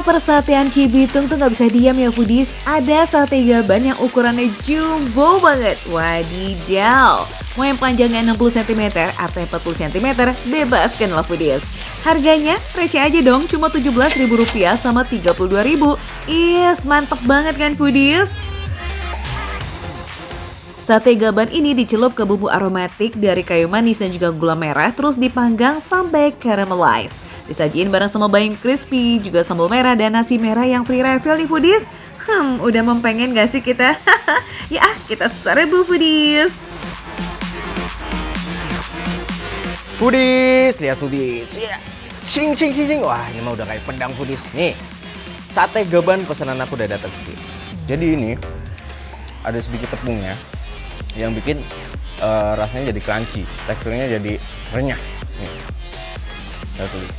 Persatean Cibitung tuh nggak bisa diam ya foodies. Ada sate gaban yang ukurannya jumbo banget. Wadidaw. Mau yang panjangnya 60 cm atau 40 cm, bebaskan lah foodies. Harganya receh aja dong, cuma Rp17.000 sama Rp32.000. Yes, mantep banget kan foodies? Sate gaban ini dicelup ke bumbu aromatik dari kayu manis dan juga gula merah, terus dipanggang sampai caramelize. Disajiin bareng sama bayam crispy, juga sambal merah dan nasi merah yang free refill nih foodies. Udah mempengen gak sih kita? Ya kita serbu foodies. Foodies, lihat foodies. Ya. Sing. Wah, ini mah udah kayak pedang foodies. Nih, sate gaban pesanan aku udah datang. Jadi ini ada sedikit tepungnya yang bikin rasanya jadi crunchy, teksturnya jadi renyah. Nih, lihat foodies.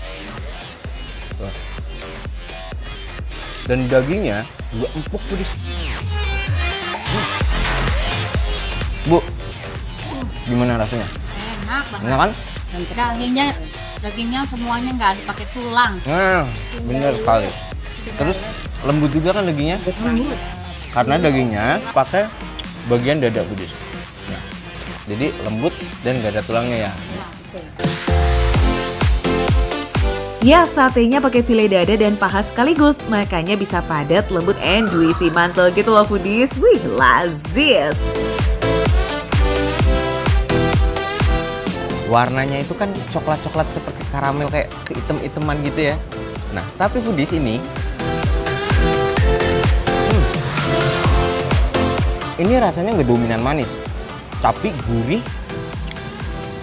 Dan dagingnya juga empuk foodies. Bu, gimana rasanya? Enak banget. Enak kan? Dan dagingnya semuanya nggak ada pakai tulang. Nah, bener sekali. Terus lembut juga kan dagingnya? Karena dagingnya pakai bagian dada foodies. Nah, jadi lembut dan gak ada tulangnya ya. Ya, satenya pakai file dada dan paha sekaligus, makanya bisa padat, lembut, and juicy mantul gitu loh foodies. Wih, lazis. Warnanya itu kan coklat-coklat seperti karamel kayak keitem-iteman gitu ya. Nah, tapi foodies ini ini rasanya nggak dominan manis, tapi gurih,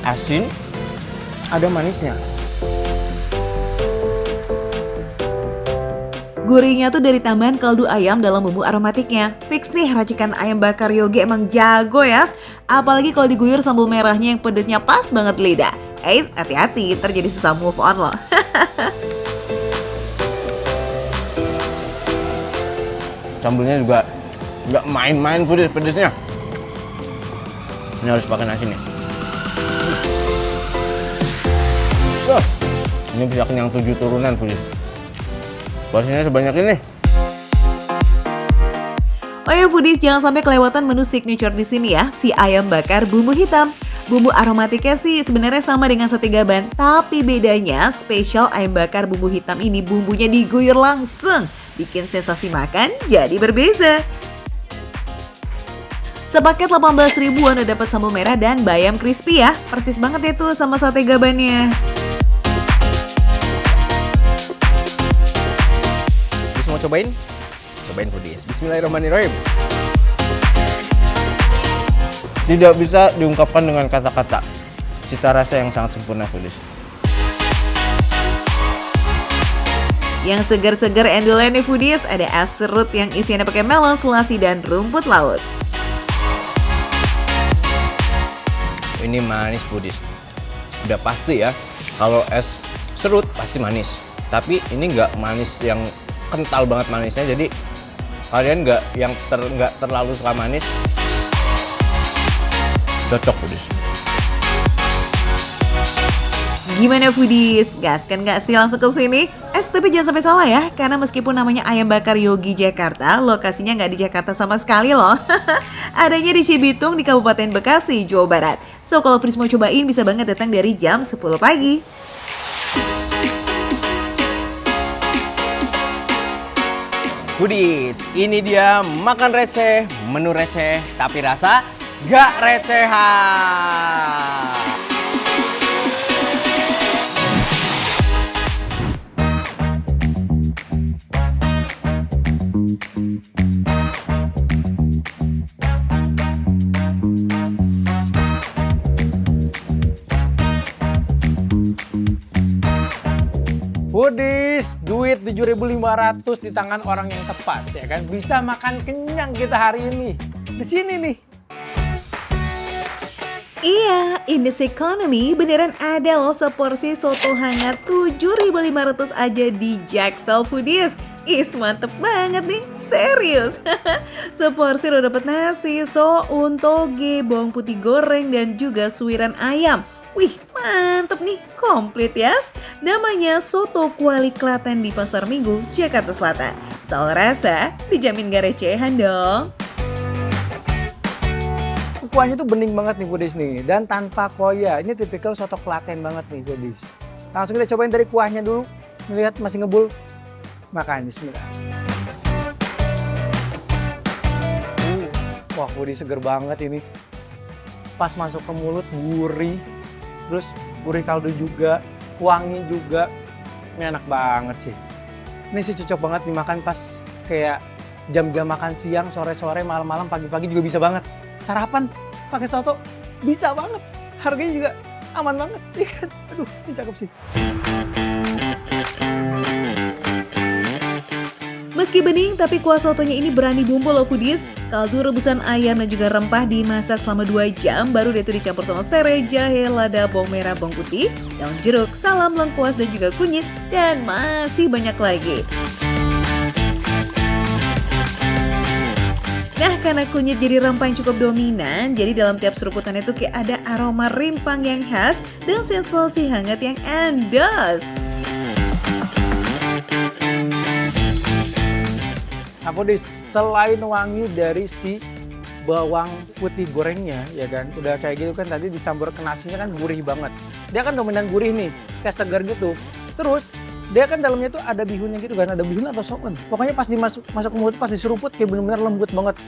asin, ada manisnya. Gurihnya tuh dari tambahan kaldu ayam dalam bumbu aromatiknya. Fix nih, racikan ayam bakar Yogi emang jago ya. Apalagi kalau diguyur sambal merahnya yang pedesnya pas banget lidah. Hati-hati, terjadi susah move on loh. Sambelnya juga nggak main-main foodies pedesnya. Ini harus pakai nasi nih. Ini bisa kenyang 7 turunan foodies. Porsinya sebanyak ini. Oh ya foodies, jangan sampai kelewatan menu signature di sini ya, si ayam bakar bumbu hitam. Bumbu aromatiknya sih sebenarnya sama dengan sate gaban, tapi bedanya spesial ayam bakar bumbu hitam ini bumbunya diguyur langsung, bikin sensasi makan jadi berbeza. Sepaket 18 ribuan udah dapat sambal merah dan bayam crispy ya, persis banget ya tuh sama sate gabannya. Mau cobain? Cobain foodies. Bismillahirrahmanirrahim. Tidak bisa diungkapkan dengan kata-kata. Cita rasa yang sangat sempurna foodies. Yang segar-segar endulen nih foodies, ada es serut yang isiannya pakai melon, selasi, dan rumput laut. Ini manis foodies. Udah pasti ya, kalau es serut pasti manis. Tapi ini nggak manis yang kental banget manisnya, jadi kalian nggak terlalu suka manis, cocok foodies. Gimana foodies? Gaskan nggak sih langsung ke sini? Tapi jangan sampai salah ya, karena meskipun namanya ayam bakar Yogi Jakarta, lokasinya nggak di Jakarta sama sekali loh. Adanya di Cibitung di Kabupaten Bekasi, Jawa Barat. So kalau foodies mau cobain bisa banget datang dari jam 10 pagi. Foodies, ini dia makan receh, menu receh, tapi rasa gak recehan. Foodies, duit 7.500 di tangan orang yang tepat, ya kan? Bisa makan kenyang kita hari ini. Di sini nih. Iya, in this economy beneran ada loh seporsi soto hangat 7.500 aja di Jaksel foodies. Mantep banget nih, serius. Seporsi lo dapet nasi, soun, toge, bawang putih goreng, dan juga suiran ayam. Wih, Mantep nih, komplit ya. Namanya Soto Kuali Klaten di Pasar Minggu, Jakarta Selatan. Soal rasa, dijamin gak recehan dong. Kuahnya tuh bening banget nih Foodies nih, dan tanpa koya. Ini tipikal soto Klaten banget nih Foodies. Langsung kita cobain dari kuahnya dulu. Lihat masih ngebul. Makan, bismillah. Wah, Foodies seger banget ini. Pas masuk ke mulut, gurih. Terus gurih kaldu juga, wangi juga. Ini enak banget sih. Ini sih cocok banget dimakan pas kayak jam-jam makan siang, sore-sore, malam-malam, pagi-pagi juga bisa banget. Sarapan pakai soto bisa banget. Harganya juga aman banget. Iya kan? Aduh, ini cakep sih. Meski bening, tapi kuah sotonya ini berani bumbu loh Foodies. Kaldu rebusan ayam dan juga rempah dimasak selama 2 jam, baru deh itu dicampur sama serai, jahe, lada, bawang merah, bawang putih, daun jeruk, salam, lengkuas, dan juga kunyit, dan masih banyak lagi. Nah, karena kunyit jadi rempah yang cukup dominan, jadi dalam tiap seruputan itu kayak ada aroma rimpang yang khas dan sensasi hangat yang endos. Nah, Foodies, selain wangi dari si bawang putih gorengnya, ya kan, udah kayak gitu kan tadi dicampur ke nasinya kan gurih banget. Dia kan dominan gurih nih, kayak segar gitu. Terus dia kan dalamnya tuh ada bihunnya gitu kan, ada bihun atau soun. Pokoknya pas masuk ke mulut, pas diseruput kayak bener-bener lembut banget,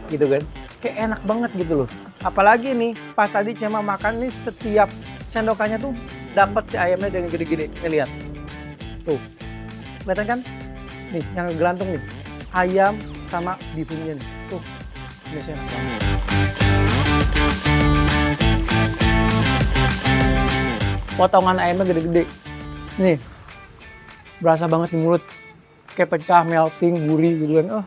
gitu kan. Kayak enak banget gitu loh. Apalagi nih, pas tadi Cema makan nih setiap sendokannya tuh dapat si ayamnya dengan gede-gede. Nih lihat, tuh, kelihatan kan? Nih yang gelantung nih. Ayam sama bihunnya nih. Tuh, ini sih enak banget. Potongan ayamnya gede-gede. Nih, berasa banget di mulut. Kayak pecah, melting, gurih gitu kan. Oh.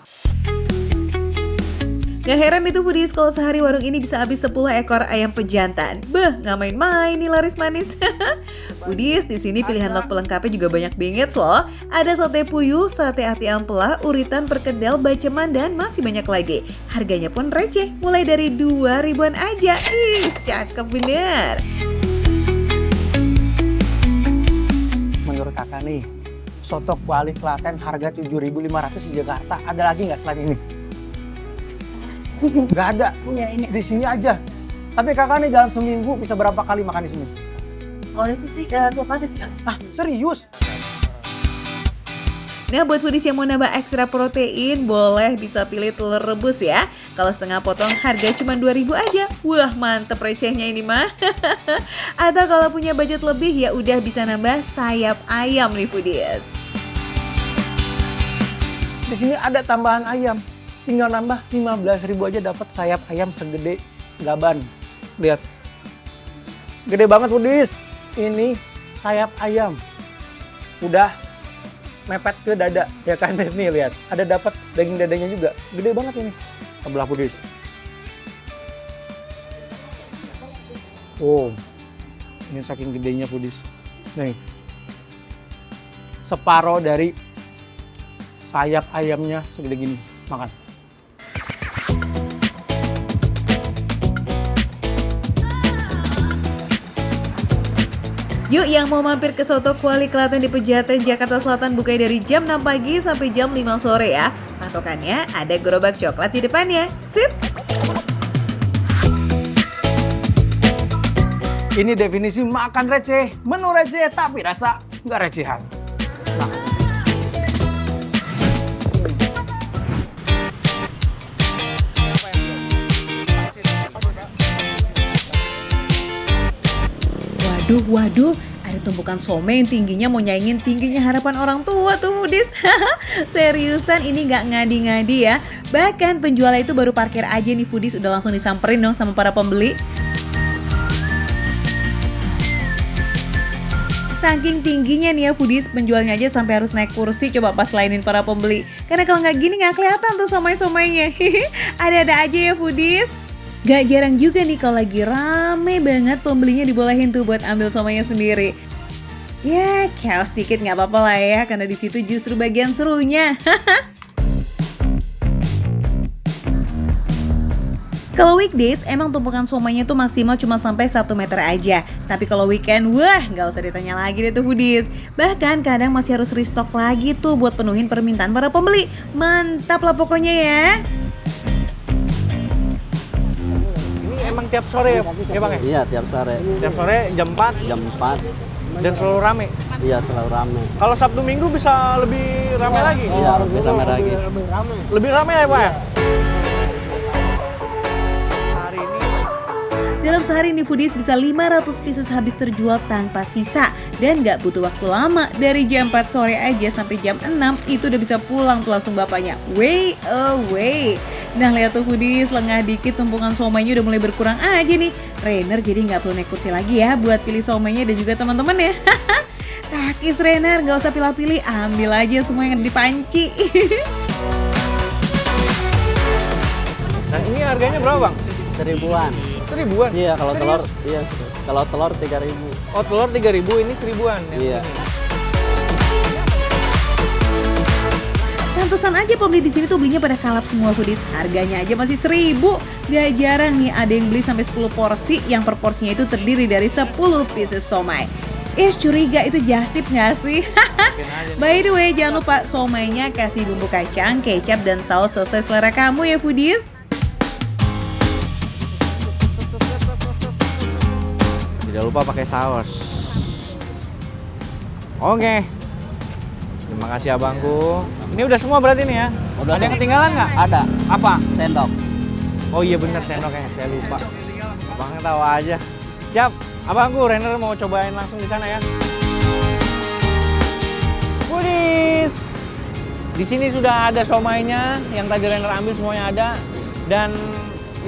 Gak heran itu Foodies kalau sehari warung ini bisa habis 10 ekor ayam pejantan. Beh, gak main-main nih laris manis. Foodies, di sini pilihan lauk pelengkapnya juga banyak banget loh. Ada sate puyuh, sate ati ampela, uritan, perkedel, baceman, dan masih banyak lagi. Harganya pun receh, mulai dari 2.000-an aja. Ih, cakep bener. Menurut kakak nih, soto Kuali Klaten harga 7.500 di Jakarta. Ada lagi nggak selain ini? Nggak ada. Iya, ini. Di sini aja. Tapi kakak nih dalam seminggu bisa berapa kali makan di sini? Oh, itu sih 2 kali sih. Ah, serius? Nah, buat Foodies yang mau nambah ekstra protein, boleh bisa pilih telur rebus ya. Kalau setengah potong harga cuma 2.000 aja. Wah, mantep recehnya ini mah. Atau kalau punya budget lebih ya udah bisa nambah sayap ayam nih Foodies. Di sini ada tambahan ayam. Tinggal nambah 15.000 aja dapat sayap ayam segede gaban. Lihat. Gede banget Foodies. Ini sayap ayam. Udah mepet ke dada, ya kan? Nih lihat, ada dapat daging dadanya juga, gede banget ini. Sebelah Foodies. Oh, ini saking gedenya Foodies. Nih, separoh dari sayap ayamnya segede gini, makan. Yuk yang mau mampir ke Soto Kuali Klaten di Pejaten, Jakarta Selatan buka dari jam 6 pagi sampai jam 5 sore ya. Patokannya ada gerobak coklat di depannya. Sip! Ini definisi makan receh, menu receh tapi rasa nggak recehan. Nah. Waduh, ada tumpukan somai yang tingginya mau nyaingin tingginya harapan orang tua tuh Foodies. Seriusan ini nggak ngadi-ngadi ya. Bahkan penjualnya itu baru parkir aja nih Foodies udah langsung disamperin dong sama para pembeli. Saking tingginya nih ya Foodies, penjualnya aja sampai harus naik kursi coba pas lainin para pembeli. Karena kalau nggak gini nggak kelihatan tuh somai-somainya. Ada-ada aja ya Foodies. Gak jarang juga nih kalau lagi rame banget pembelinya dibolehin tuh buat ambil somainya sendiri. Ya, chaos dikit nggak apa-apa lah ya, karena di situ justru bagian serunya. Kalau weekdays emang tumpukan somainya tuh maksimal cuma sampai 1 meter aja. Tapi kalau weekend, wah nggak usah ditanya lagi deh tuh foodies. Bahkan kadang masih harus restock lagi tuh buat penuhin permintaan para pembeli. Mantap lah pokoknya ya. Ini emang tiap sore ya Bang ya? Iya, tiap sore. Tiap sore jam 4 Jam 4. dan selalu rame. Iya, selalu rame. Kalau Sabtu Minggu bisa lebih rame lagi? Iya, lebih rame lagi. Lebih rame ya Pak ya? Hari ini Dalam sehari nih foodies bisa 500 pieces habis terjual tanpa sisa. Dan nggak butuh waktu lama, dari jam 4 sore aja sampai jam 6 itu udah bisa pulang tuh langsung bapaknya. Way away. Nah lihat tuh foodies, lengah dikit tumpukan somainya udah mulai berkurang aja nih. Rainer jadi nggak perlu naik kursi lagi ya buat pilih somainya dan juga teman-teman ya. Takis Rainer, nggak usah pilih-pilih, ambil aja semua yang ada di panci. Nah ini harganya berapa Bang? 1000-an. 1000-an? Iya, kalau Serius? telur, iya. Kalau telur 3.000. Oh telur 3.000, ini 1000-an yang Iya. ini. Pantesan aja pembeli di sini tuh belinya pada kalap semua foodies. Harganya aja masih 1000. Gak jarang nih ada yang beli sampai 10 porsi yang per porsinya itu terdiri dari 10 pieces somai. Curiga itu just tip gak sih? By the way, jangan lupa somainya kasih bumbu kacang, kecap, dan saus sesuai selera kamu ya foodies. Tidak lupa pakai saus. Oke. Terima kasih abangku. Ini udah semua berarti nih ya? Udah Ada yang semua. ketinggalan nggak? Ada Apa? sendok. Oh iya bener sendok ya, saya lupa. Abangnya tahu aja. Siap, abangku Rainer mau cobain langsung di sana ya. Foodies. Di sini sudah ada somainya, yang tadi Rainer ambil semuanya ada. Dan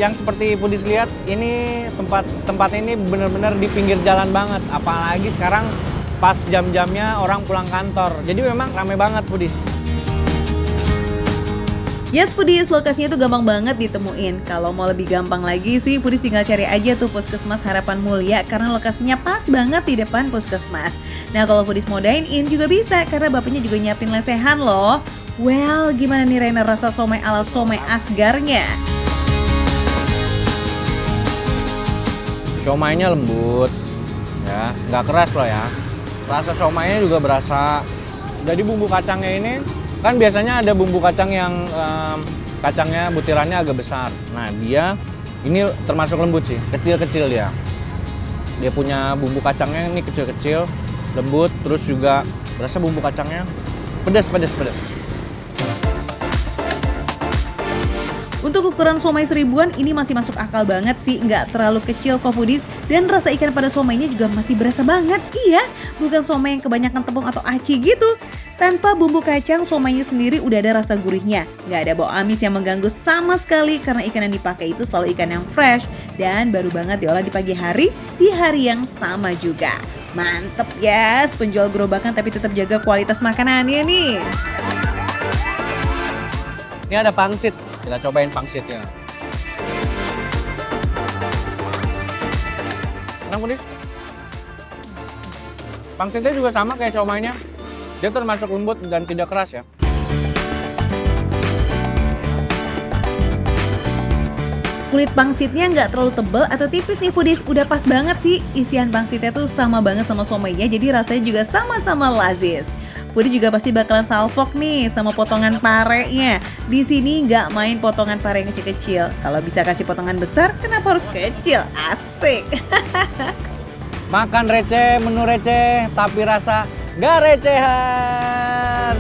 yang seperti Foodies lihat, ini tempat ini benar-benar di pinggir jalan banget. Apalagi sekarang pas jam-jamnya orang pulang kantor. Jadi memang ramai banget Foodies. Yes foodies, lokasinya tuh gampang banget ditemuin. Kalau mau lebih gampang lagi sih, foodies tinggal cari aja tuh Puskesmas Harapan Mulia karena lokasinya pas banget di depan Puskesmas. Nah kalau foodies mau dine in juga bisa karena bapaknya juga nyiapin lesehan loh. Well, gimana nih Rainer rasa somai ala somai Asgarnya? Siomainya lembut, ya, nggak keras loh ya. Rasa siomainya juga berasa. Jadi bumbu kacangnya ini kan biasanya ada bumbu kacang yang kacangnya butirannya agak besar. Nah dia ini termasuk lembut sih, kecil-kecil dia. Dia punya bumbu kacangnya ini kecil-kecil, lembut, terus juga berasa bumbu kacangnya pedas. Untuk ukuran somai 1000-an ini masih masuk akal banget sih, nggak terlalu kecil kok foodies. Dan rasa ikan pada somainya juga masih berasa banget, iya. Bukan somai yang kebanyakan tepung atau aci gitu. Tanpa bumbu kacang, somainya sendiri udah ada rasa gurihnya. Nggak ada bau amis yang mengganggu sama sekali karena ikan yang dipakai itu selalu ikan yang fresh. Dan baru banget diolah di pagi hari, di hari yang sama juga. Mantep ya, penjual gerobakan tapi tetap jaga kualitas makanannya nih. Ini ada pangsit, kita cobain pangsitnya. Enak Foodies? Pangsitnya juga sama kayak siomainya. Dia termasuk lembut dan tidak keras ya. Kulit pangsitnya nggak terlalu tebal atau tipis nih foodies, udah pas banget sih. Isian pangsitnya tuh sama banget sama somainya, jadi rasanya juga sama-sama lazis. Foodies juga pasti bakalan salfok nih sama potongan parenya. Di sini nggak main potongan pare yang kecil-kecil. Kalau bisa kasih potongan besar, kenapa harus kecil? Asik. Makan receh, menu receh, tapi rasa gak recehan.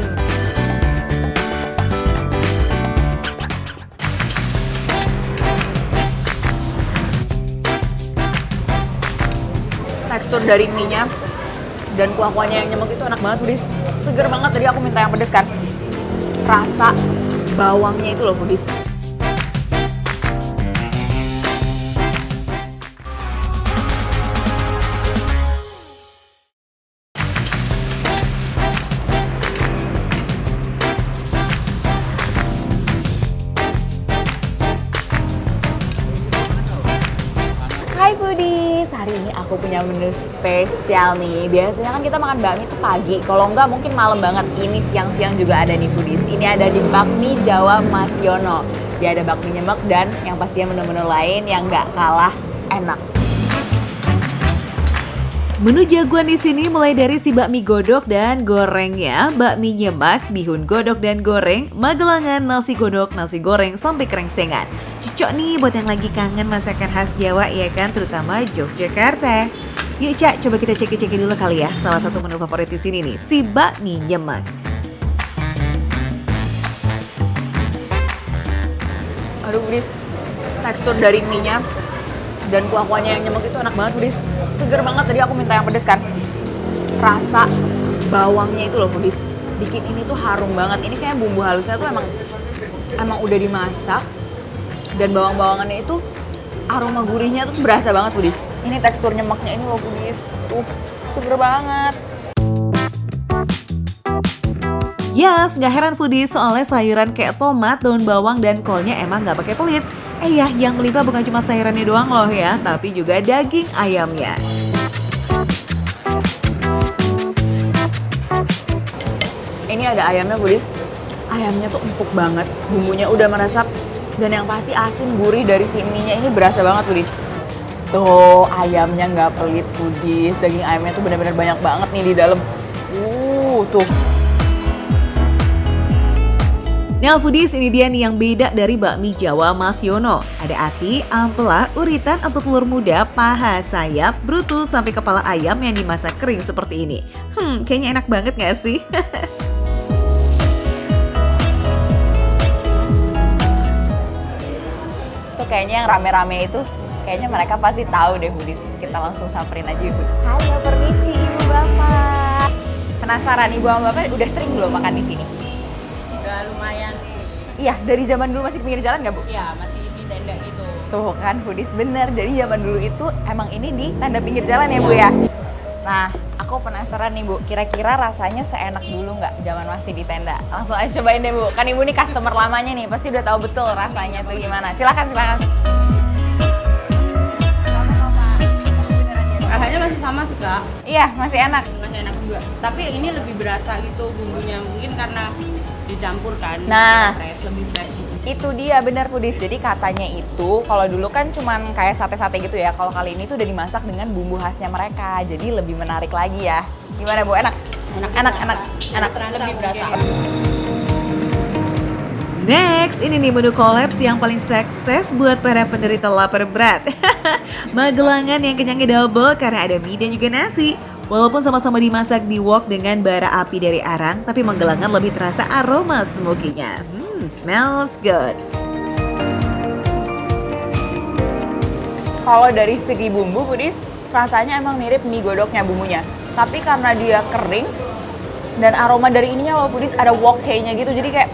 Tekstur dari mie-nya dan kuah-kuahnya yang nyemek itu enak banget Foodies. Seger banget, tadi aku minta yang pedes kan. Rasa bawangnya itu loh Foodies. Hai Foodies, hari ini aku punya menu spesial nih. Biasanya kan kita makan bakmi itu pagi, kalau enggak mungkin malam banget. Ini siang-siang juga ada nih Foodies. Ini ada di Bakmi Jawa Mas Yono. Dia ada bakmi nyemek dan yang pastinya menu-menu lain yang nggak kalah enak. Menu jagoan di sini mulai dari si bakmi godok dan gorengnya, bakmi nyemak, bihun godok dan goreng, magelangan, nasi godok, nasi goreng, sampai krengsengan. Cocok nih buat yang lagi kangen masakan khas Jawa ya kan, terutama Yogyakarta. Yuk Cak, coba kita cek-cek dulu kali ya salah satu menu favorit di sini nih, si bakmi nyemak. Aduh Budis, tekstur dari mie-nya dan kuah-kuahnya yang nyemek itu enak banget Budis. Seger banget, tadi aku minta yang pedes kan. Rasa bawangnya itu loh Budis, bikin ini tuh harum banget. Ini kayak bumbu halusnya tuh emang udah dimasak. Dan bawang-bawangannya itu aroma gurihnya tuh berasa banget Budis. Ini tekstur nyemeknya ini loh Budis, tuh seger banget. Yes, gak heran foodies soalnya sayuran kayak tomat, daun bawang, dan kolnya emang gak pakai pelit. Ya, yang melimpah bukan cuma sayurannya doang loh ya, tapi juga daging ayamnya. Ini ada ayamnya Budis, ayamnya tuh empuk banget, bumbunya udah meresap. Dan yang pasti asin gurih dari si mie-nya ini berasa banget Budis. Tuh ayamnya nggak pelit Budis, daging ayamnya tuh benar-benar banyak banget nih di dalam. Tuh. Nah foodies, ini dia nih yang beda dari bakmi Jawa Mas Yono. Ada ati, ampela, uritan atau telur muda, paha, sayap, brutus, sampai kepala ayam yang dimasak kering seperti ini. Kayaknya enak banget gak sih? Tuh kayaknya yang rame-rame itu, kayaknya mereka pasti tahu deh Budis. Kita langsung samperin aja Ibu. Halo, permisi Ibu Bapak. Penasaran Ibu sama Bapak udah sering belum makan di sini? Udah lumayan sih. Iya, dari zaman dulu masih di pinggir jalan nggak Bu? Iya, masih di tenda gitu. Tuh kan Budis bener, jadi zaman dulu itu emang ini di tanda pinggir jalan ya Bu ya? Nah, aku penasaran nih Bu, kira-kira rasanya seenak dulu nggak zaman masih di tenda? Langsung aja cobain deh Bu, kan Ibu nih customer lamanya nih, pasti udah tahu betul rasanya tuh gimana. Silakan. Rasanya masih sama sih Kak, Iya, masih enak. masih enak juga. Tapi ini lebih berasa gitu bumbunya, mungkin karena dicampur kan. Nah. Lebih fresh. Itu dia benar Budis, jadi katanya itu kalau dulu kan cuman kayak sate-sate gitu ya, kalau kali ini tuh udah dimasak dengan bumbu khasnya mereka, jadi lebih menarik lagi ya. Gimana Bu, enak? Enak. Lebih berasa. Next, ini nih menu kolaps yang paling sukses buat para penderita lapar berat. Magelangan yang kenyangnya double karena ada mie dan juga nasi. Walaupun sama-sama dimasak di wok dengan bara api dari arang, tapi Magelangan lebih terasa aroma smoky-nya. Smells good. Kalau dari segi bumbu Budis, rasanya emang mirip mie godoknya bumbunya. Tapi karena dia kering dan aroma dari ininya loh Budis, ada wok-nya gitu, jadi kayak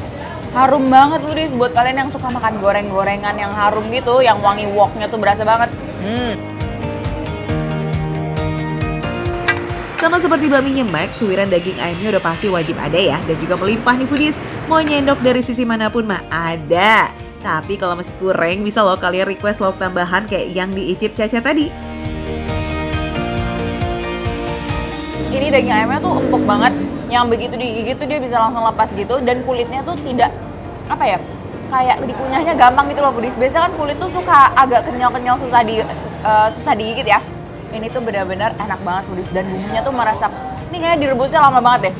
harum banget Budis. Buat kalian yang suka makan goreng-gorengan yang harum gitu, yang wangi woknya tuh berasa banget. Sama seperti bakmi nyemek, suwiran daging ayamnya udah pasti wajib ada ya. Dan juga melimpah nih foodies, mau nyendok dari sisi manapun mah ada. Tapi kalau masih kurang, bisa loh kalian request lauk tambahan kayak yang diicip Caca tadi. Ini daging ayamnya tuh empuk banget, yang begitu digigit tuh dia bisa langsung lepas gitu. Dan kulitnya tuh tidak, apa ya, kayak dikunyahnya gampang gitu loh Budis. Biasanya kan kulit tuh suka agak kenyal-kenyal, susah digigit ya. Ini tuh benar-benar enak banget Budis, dan bumbunya tuh meresap. Ini kayaknya direbusnya lama banget deh.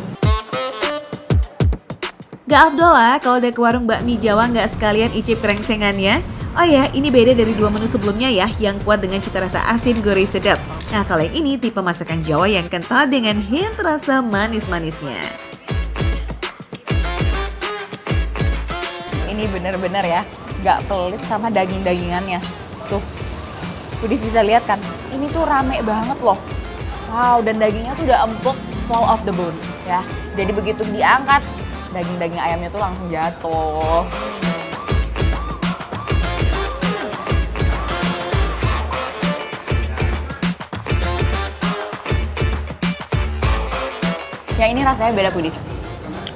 Gak afdol lah kalau udah ke warung bakmi Jawa nggak sekalian icip krengsengannya. Oh ya, ini beda dari dua menu sebelumnya ya, yang kuat dengan cita rasa asin gurih sedap. Nah, kalau yang ini tipe masakan Jawa yang kental dengan hint rasa manis-manisnya. Ini bener-bener ya, gak pelit sama daging-dagingannya. Tuh, Budis bisa lihat kan, ini tuh rame banget loh. Wow, dan dagingnya tuh udah empuk, fall off the bone ya. Jadi begitu diangkat, daging-daging ayamnya tuh langsung jatuh. Ya ini rasanya beda Budis.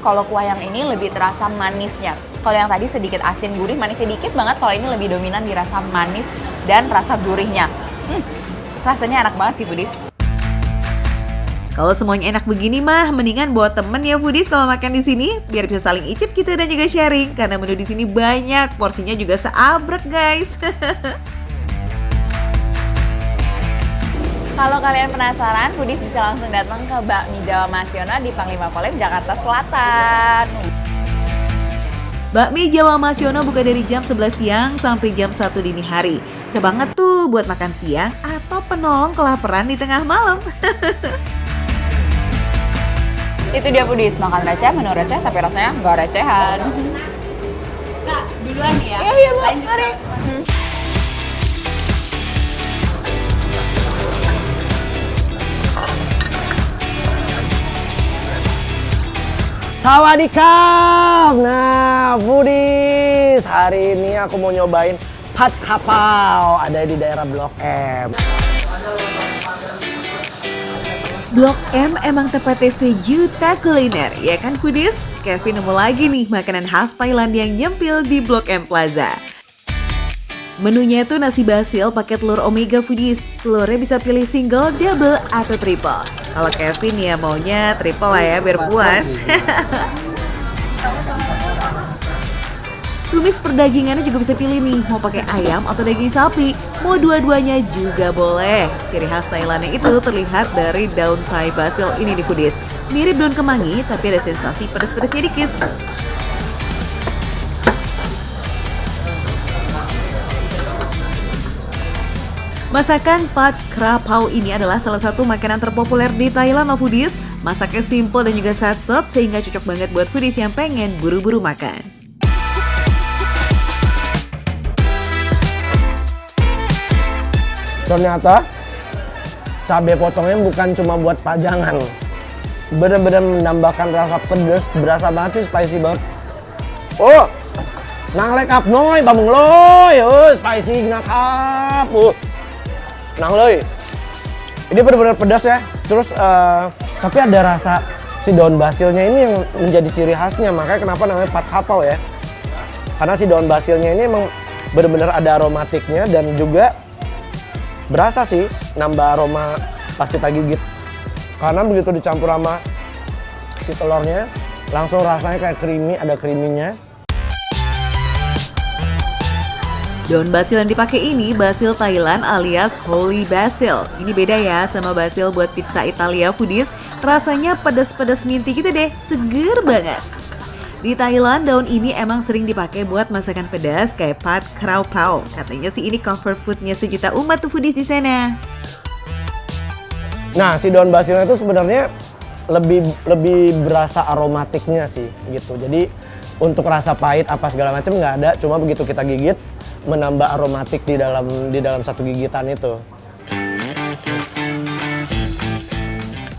Kalau kuah yang ini lebih terasa manisnya. Kalau yang tadi sedikit asin gurih, manisnya dikit banget. Kalau ini lebih dominan di rasa manis dan rasa gurihnya. Rasanya enak banget sih Budis. Kalau semuanya enak begini mah, mendingan bawa temen ya foodies kalau makan di sini, biar bisa saling icip gitu dan juga sharing. Karena menu di sini banyak, porsinya juga seabrek guys. Kalau kalian penasaran, foodies bisa langsung datang ke Bakmi Jawa Masiono di Panglima Polim, Jakarta Selatan. Bakmi Jawa Masiono buka dari jam 11 siang sampai jam 1 dini hari. Bisa banget tuh buat makan siang atau penolong kelaparan di tengah malam. Itu dia foodies, makan receh, menu receh tapi rasanya nggak recehan. Kak, duluan ya. Iya, Bu. Lanjut, Mari. Kak. Sawadikap! Nah, foodies, hari ini aku mau nyobain Pad Kapau, ada di daerah Blok M. Blok M emang tempatnya sejuta kuliner, ya kan foodies? Kevin nemu lagi nih makanan khas Thailand yang nyempil di Blok M Plaza. Menunya itu nasi basil pakai telur omega foodies. Telurnya bisa pilih single, double, atau triple. Kalau Kevin ya maunya triple lah ya biar puas. Tumis perdagingannya juga bisa pilih nih, mau pakai ayam atau daging sapi. Mau dua-duanya juga boleh. Ciri khas Thailandnya itu terlihat dari daun Thai basil ini di foodies. Mirip daun kemangi tapi ada sensasi pedas-pedasnya dikit. Masakan Pad Krapau ini adalah salah satu makanan terpopuler di Thailand loh foodies. Masaknya simple dan juga satset sehingga cocok banget buat foodies yang pengen buru-buru makan. Ternyata cabai potongnya bukan cuma buat pajangan. Bener-bener menambahkan rasa pedas, berasa banget sih, spicy banget. Oh, nang lekap noy, bamung loy, spicy nakap. Nang loy. Ini bener-bener pedas ya. Terus tapi ada rasa si daun basilnya ini yang menjadi ciri khasnya. Makanya kenapa namanya Pad Kapau ya. Karena si daun basilnya ini emang bener-bener ada aromatiknya dan juga berasa sih nambah aroma pas kita gigit. Karena begitu dicampur sama si telurnya, langsung rasanya kayak creamy, ada creaminya. Daun basil yang dipakai ini basil Thailand alias holy basil. Ini beda ya sama basil buat pizza Italia foodies. Rasanya pedas-pedas minty gitu deh, seger banget. Di Thailand daun ini emang sering dipakai buat masakan pedas kayak Pad Krapau. Katanya sih ini comfort foodnya sejuta umat tuh foodies di sana. Nah, si daun basilnya itu sebenarnya lebih berasa aromatiknya sih gitu. Jadi untuk rasa pahit apa segala macam nggak ada, cuma begitu kita gigit menambah aromatik di dalam satu gigitan itu.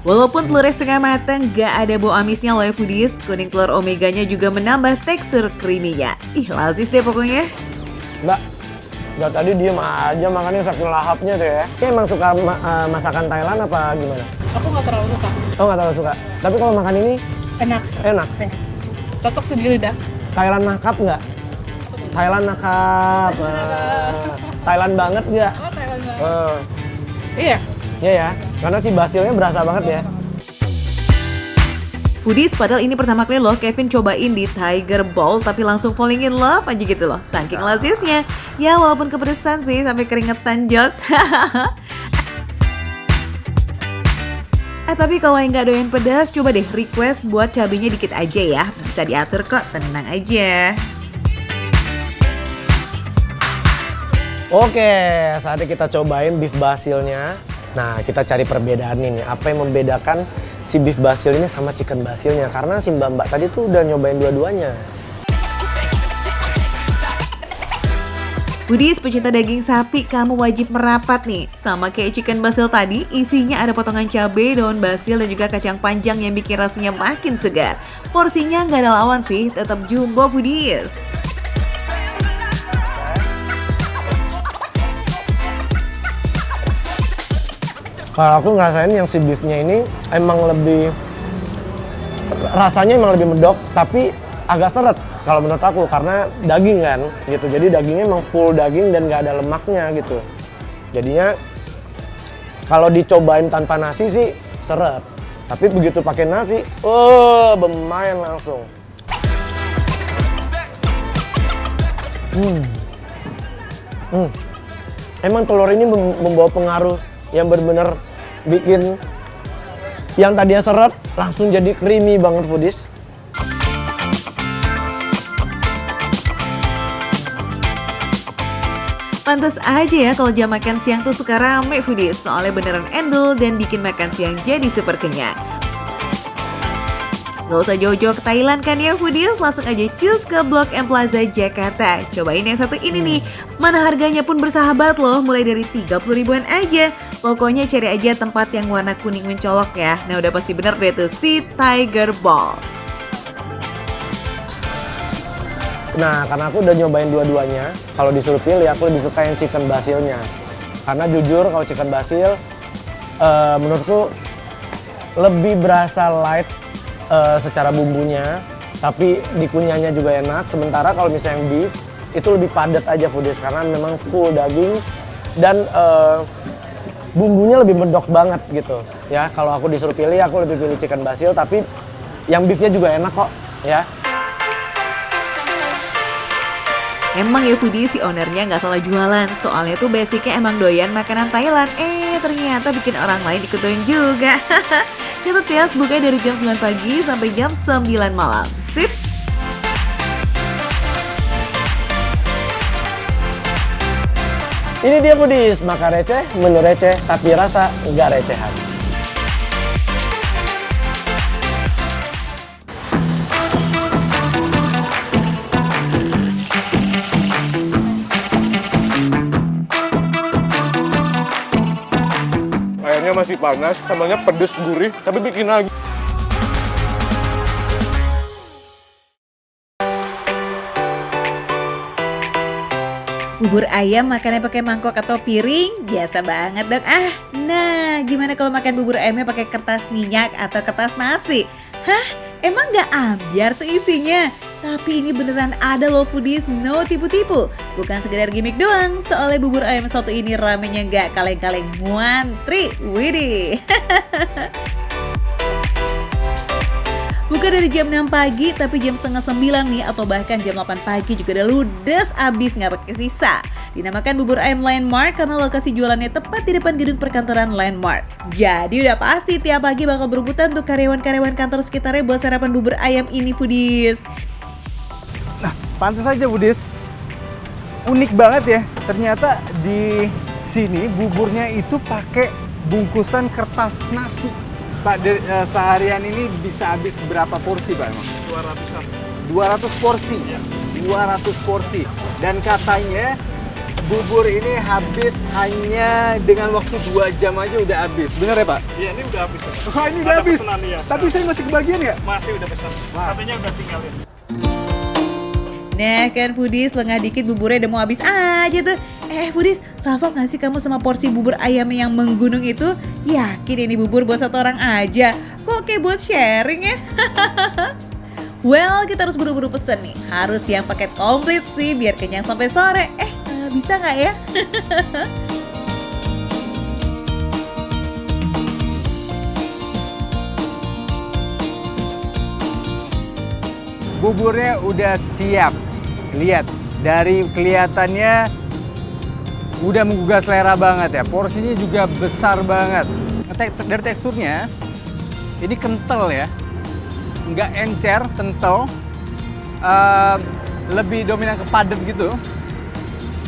Walaupun telurnya setengah matang, gak ada bau amisnya loh ya foodies. Kuning telur omeganya juga menambah tekstur creamy-nya. Ih, lazis deh pokoknya. Mbak, dari tadi diem aja makannya saking lahapnya tuh ya. Kayak emang suka masakan Thailand apa gimana? Aku nggak terlalu suka. Oh, nggak terlalu suka. Tapi kalau makan ini Enak. enak. Cocok sih di lidah. Thailand nakap nggak? Thailand nakap. Thailand banget nggak? Oh, Thailand banget. Eh, Iya. Iya ya, karena si basilnya berasa banget ya. Foodies, padahal ini pertama kali loh Kevin cobain di Tiger Bowl, tapi langsung falling in love aja gitu loh, saking lazisnya. Ya walaupun kepedesan sih sampai keringetan jos. Tapi kalau yang nggak doyan pedas, coba deh request buat cabenya dikit aja ya. Bisa diatur kok, tenang aja. Oke, saatnya kita cobain beef basilnya. Nah, kita cari perbedaan ini. Apa yang membedakan si beef basil ini sama chicken basilnya? Karena si mbak-mbak tadi tuh udah nyobain dua-duanya. Foodies, pecinta daging sapi, kamu wajib merapat nih. Sama kayak chicken basil tadi, isinya ada potongan cabai, daun basil, dan juga kacang panjang yang bikin rasanya makin segar. Porsinya nggak ada lawan sih, tetap jumbo foodies. Kalau aku ngerasain yang si beefnya ini emang rasanya emang lebih medok, tapi agak seret kalau menurut aku karena daging kan gitu. Jadi dagingnya emang full daging dan nggak ada lemaknya gitu. Jadinya kalau dicobain tanpa nasi sih seret. Tapi begitu pakai nasi, bermain langsung. Emang telur ini membawa pengaruh yang benar-benar bikin yang tadinya seret langsung jadi creamy banget foodies. Pantas aja ya kalau jam makan siang tuh suka rame foodies, soalnya beneran endul dan bikin makan siang jadi super kenyang. Gak usah jauh-jauh ke Thailand kan ya foodies, langsung aja cus ke Blok M Plaza Jakarta. Cobain yang satu ini nih, mana harganya pun bersahabat loh, mulai dari 30 ribuan aja. Pokoknya cari aja tempat yang warna kuning mencolok ya. Nah udah pasti bener deh tuh si Tiger Ball. Nah, karena aku udah nyobain dua-duanya, kalau disuruh pilih aku lebih suka yang chicken basilnya. Karena jujur kalau chicken basil, menurutku lebih berasa light secara bumbunya, tapi dikunyahnya juga enak. Sementara kalau misalnya yang beef, itu lebih padat aja foodies, karena memang full daging dan bumbunya lebih medok banget gitu. Ya, kalau aku disuruh pilih, aku lebih pilih chicken basil, tapi yang beefnya juga enak kok, ya. Emang ya foodies, si ownernya nggak salah jualan, soalnya tuh basicnya emang doyan makanan Thailand. Ternyata bikin orang lain ikutin juga. Catat ya, bukanya dari jam 9 pagi sampai jam 9 malam. Sip! Ini dia foodies, makan receh, menu receh, tapi rasa nggak recehan. Ayamnya masih panas, sambalnya pedes gurih, tapi bikin lagi. Bubur ayam makannya pakai mangkok atau piring? Biasa banget dong. Nah, gimana kalau makan bubur ayamnya pakai kertas minyak atau kertas nasi? Hah? Emang nggak ambiar tuh isinya? Tapi ini beneran ada loh foodies, no tipu-tipu. Bukan sekedar gimmick doang, soalnya bubur ayam satu ini ramenya nggak kaleng-kaleng muantri. Widih. Buka dari jam 6 pagi, tapi jam setengah 9 nih, atau bahkan jam 8 pagi juga udah ludes abis nggak pakai sisa. Dinamakan bubur ayam Landmark karena lokasi jualannya tepat di depan gedung perkantoran Landmark. Jadi udah pasti tiap pagi bakal berebutan tuh karyawan-karyawan kantor sekitarnya buat sarapan bubur ayam ini foodies. Nah, pantas aja foodies. Unik banget ya. Ternyata di sini buburnya itu pakai bungkusan kertas nasi. Pak, seharian ini bisa habis berapa porsi Pak emang? 200-an. 200 porsi? Ya. 200 porsi. Dan katanya bubur ini habis hanya dengan waktu 2 jam aja udah habis. Bener ya Pak? Iya, ini udah habis. Oh, ini udah habis? Pesanan, ya. Tapi saya masih kebagian nggak? Masih udah pesan. Katanya udah tinggalin. Nah kan foodies, lengah dikit buburnya udah mau habis aja tuh. Foodies, salvo gak sih kamu sama porsi bubur ayam yang menggunung itu? Yakin ini bubur buat satu orang aja? Kok kayak buat sharing ya? Well, kita harus buru-buru pesen nih. Harus yang paket komplit sih biar kenyang sampai sore. Bisa nggak ya? Buburnya udah siap. Lihat, dari kelihatannya udah menggugah selera banget ya. Porsinya juga besar banget. Dari teksturnya, ini kental ya. Nggak encer, kental. Lebih dominan ke padat gitu.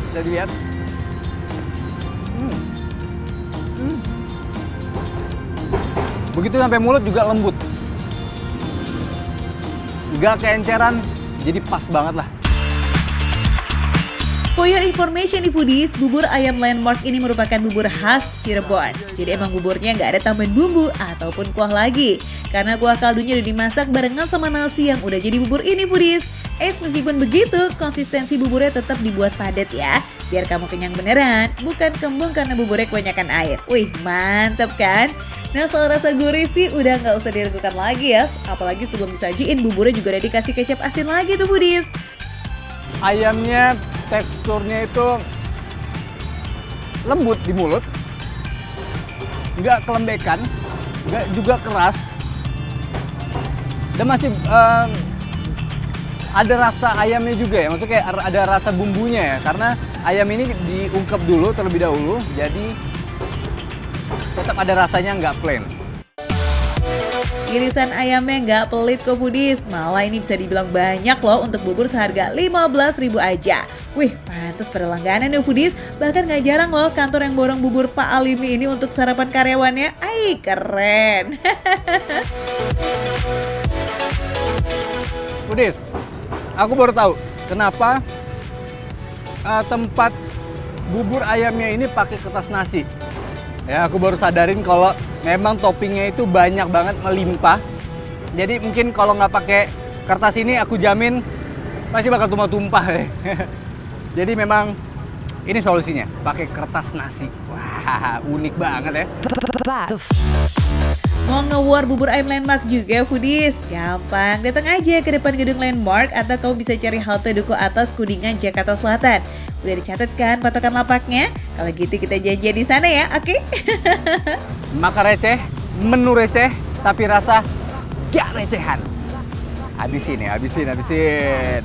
Bisa dilihat. Begitu sampai mulut juga lembut. Nggak keenceran, jadi pas banget lah. For your information nih foodies, bubur ayam Landmark ini merupakan bubur khas Cirebon. Jadi emang buburnya nggak ada tambahan bumbu ataupun kuah lagi. Karena kuah kaldunya udah dimasak barengan sama nasi yang udah jadi bubur ini foodies. Meskipun begitu, konsistensi buburnya tetap dibuat padat ya. Biar kamu kenyang beneran, bukan kembung karena buburnya kebanyakan air. Wih, mantep kan? Nah, soal rasa gurih sih udah nggak usah diragukan lagi ya. Apalagi sebelum disajiin, buburnya juga udah dikasih kecap asin lagi tuh foodies. Ayamnya teksturnya itu lembut di mulut, nggak kelembekan, nggak juga keras. Dan masih ada rasa ayamnya juga ya, maksudnya kayak ada rasa bumbunya ya, karena ayam ini diungkep dulu terlebih dahulu, jadi tetap ada rasanya nggak plain. Irisan ayamnya nggak pelit kok foodies, malah ini bisa dibilang banyak loh untuk bubur seharga 15.000 aja. Wih, pantes pada langganan ya foodies, bahkan nggak jarang loh kantor yang borong bubur Pak Alimi ini untuk sarapan karyawannya. Ay, keren. Foodies, aku baru tahu kenapa tempat bubur ayamnya ini pakai kertas nasi. Ya, aku baru sadarin kalau memang toppingnya itu banyak banget, melimpah. Jadi mungkin kalau nggak pakai kertas ini, aku jamin pasti bakal tumpah-tumpah deh. Jadi memang ini solusinya, pakai kertas nasi. Wah, unik banget ya. Mau nge-war bubur ayam Landmark juga foodies? Gampang, datang aja ke depan gedung Landmark atau kamu bisa cari halte Duku Atas Kuningan, Jakarta Selatan. Udah dicatat kan patokan lapaknya? Kalau gitu kita janjian di sana ya, oke? Makan receh, menu receh, tapi rasa gak recehan. Habisin ya, habisin.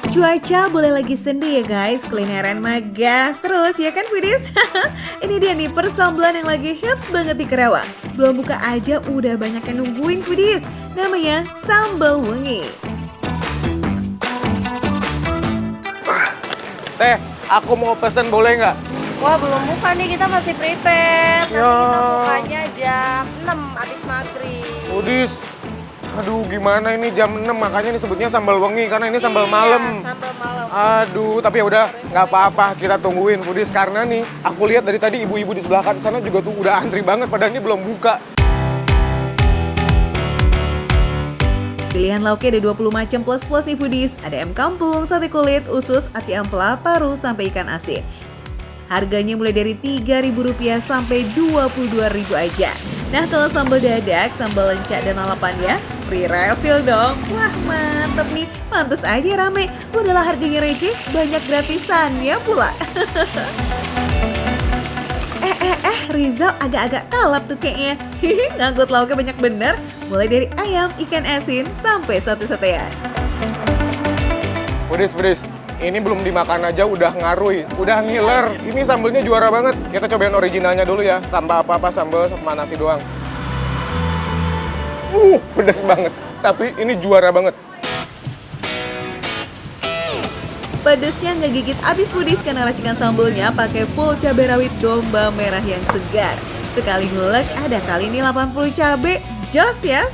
Cuaca boleh lagi sendi ya guys, kulineran magas terus ya kan foodies? Ini dia nih persambelan yang lagi hits banget di Karawang. Belum buka aja udah banyak yang nungguin foodies. Namanya sambal wengi. Teh, aku mau pesen boleh nggak? Wah, belum buka nih, kita masih prepare. Nanti kita bukanya jam 6 habis maghrib. Udis, aduh gimana ini jam 6, makanya disebutnya sambal wengi karena ini sambal malam. Sambal malam. Aduh, tapi ya udah nggak apa-apa, kita tungguin Udis karena nih aku lihat dari tadi ibu-ibu di sebelah kanan sana juga tuh udah antri banget padahal ini belum buka. Pilihan lauknya ada 20 macam plus-plus nih foodies. Ada ayam kampung, sate kulit, usus, ati ampela, paru, sampai ikan asin. Harganya mulai dari Rp3.000 sampai Rp22.000 aja. Nah kalau sambal dadak, sambal lencak dan lalapannya, free refill dong. Wah mantep nih, pantes aja rame. Udahlah harganya receh, banyak gratisannya pula. Rizal agak-agak kalap tuh kayaknya. Ngangkut lauknya banyak bener, mulai dari ayam, ikan asin, sampai sate-satean. Udis, ini belum dimakan aja udah ngaruh, udah ngiler. Ini sambelnya juara banget. Kita cobain originalnya dulu ya, tanpa apa-apa sambel sama nasi doang. Pedas banget, tapi ini juara banget. Pedesnya nggak gigit abis foodies karena racikan sambelnya pakai full cabai rawit domba merah yang segar. Sekali ngulek ada kali ini 80 cabai, jos ya.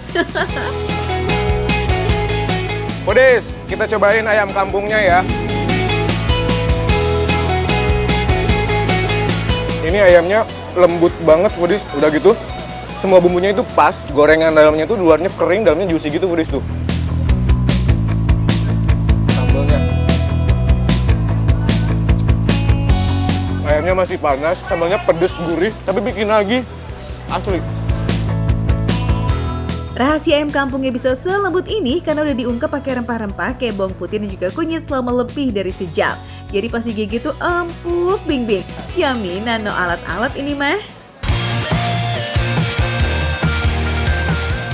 Udis, kita cobain ayam kampungnya ya. Ini ayamnya lembut banget Udis, udah gitu. Semua bumbunya itu pas, gorengan dalamnya itu luarnya kering, dalamnya juicy gitu Udis tuh. Ayamnya masih panas, sambalnya pedes gurih, tapi bikin lagi asli. Rahasia ayam kampungnya bisa selembut ini karena udah diungkep pakai rempah-rempah kayak bawang putih dan juga kunyit selama lebih dari sejam. Jadi pasti gigi tuh empuk bing-bing. Jaminan no alat-alat ini mah.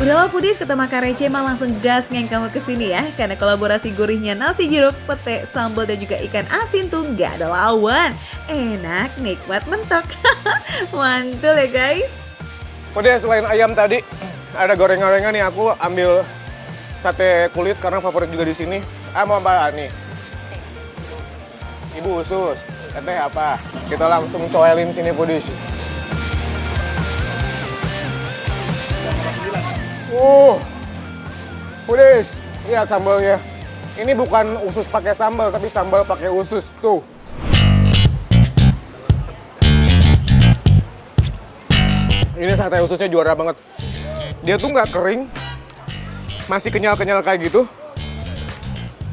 Udahlah foodies, kita makan receh mah langsung gas ngeng kamu kesini ya. Karena kolaborasi gurihnya nasi jeruk, pete, sambal dan juga ikan asin tuh nggak ada lawan. Enak, nikmat, mentok. Mantul ya guys. Udah selain ayam tadi, ada goreng-gorengan nih. Aku ambil sate kulit karena favorit juga di sini. Mau apa nih? Ibu usus, teteh apa? Kita langsung coelin sini foodies. Foodies, lihat sambalnya. Ini bukan usus pakai sambal, tapi sambal pakai usus tuh. Ini sate ususnya juara banget. Dia tuh nggak kering, masih kenyal-kenyal kayak gitu.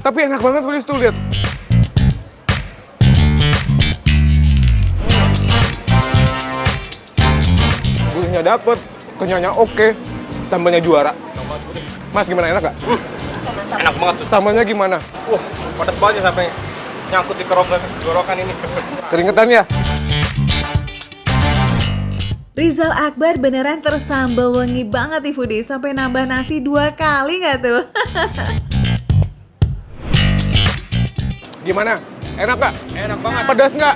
Tapi enak banget foodies tuh, lihat. Gurihnya dapet, kenyalnya oke, sambalnya juara. Mas gimana, enak gak? Enak banget tuh. Sambalnya gimana? Wah, padat banget sampai nyangkut di kerongkongan ini. Keringetan ya? Rizal Akbar beneran tersambal wangi banget nih foodies, sampai nambah nasi 2 kali nggak tuh? Gimana? Enak nggak? Enak banget. Pedas nggak?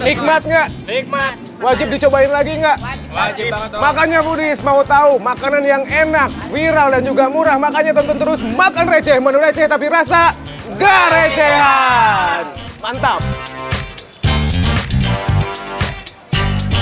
Nikmat nggak? Nikmat. Wajib dicobain lagi nggak? Wajib banget. Makanya foodies mau tahu makanan yang enak, viral dan juga murah, makanya tonton terus Makan Receh, menu receh tapi rasa gak recehan. Mantap.